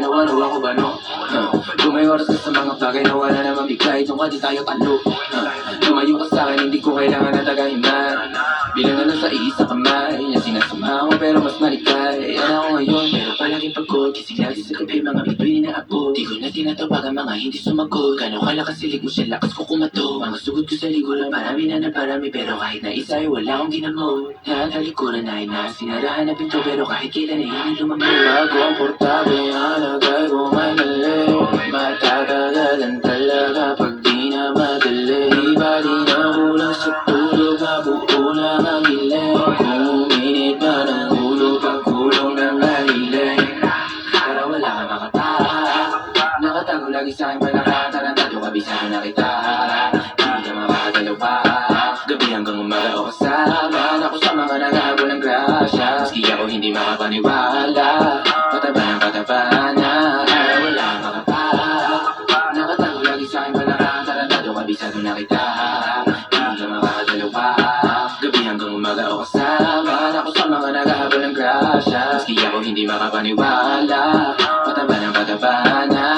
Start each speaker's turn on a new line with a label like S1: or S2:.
S1: walo ako ba no? Kung may oras ka sa mga bagay na wala naman bigay, tungkol di tayo talo. Lumayo ka sa'kin, hindi ko kailangan na tagahiman. Bilang na lang sa iisa kamay, yan sinasama ko pero mas malikay. Yan ako ngayon, pero palaging pagod. Gising lagi sa gabi, mga bituin na abo. Di ko na tinatawagan, mga hindi sumagot. Gano'ng kalakas silig mo siya, lakas ko kumato. Mga sugod ko sa liguran, marami na naparami. Pero kahit na isa ay wala akong ginamot. Natalikuran na sinarahan na pinto, pero kahit kailan ay hindi lumamig. Makomportable ang lagay ko may mali. Matatagalan talaga pag di na madali. Iba din ang kulang sa tulog, mabuo lang ang hiling. Kuminit na ng ulo, pagkulong ng haliling. Para wala ka makataas, nakatago lagi sa'kin palaka. Tarantado kabisado na kita, hindi ka makakagalaw pa. Gabi hanggang umaga o kasama ako sa mga naghahabol ng grasya. Maski ako hindi makapaniwala, pataba ng pataba na. Para wala ka makataas, nakatago lagi sa'kin palaka. Tarantado kabisado na kita, hindi ka makakagalaw pa. Gabi hanggang umaga o kasama ako sa mga naghahabol ng grasya. Maski ako hindi makapaniwala, pataba ng pataba na.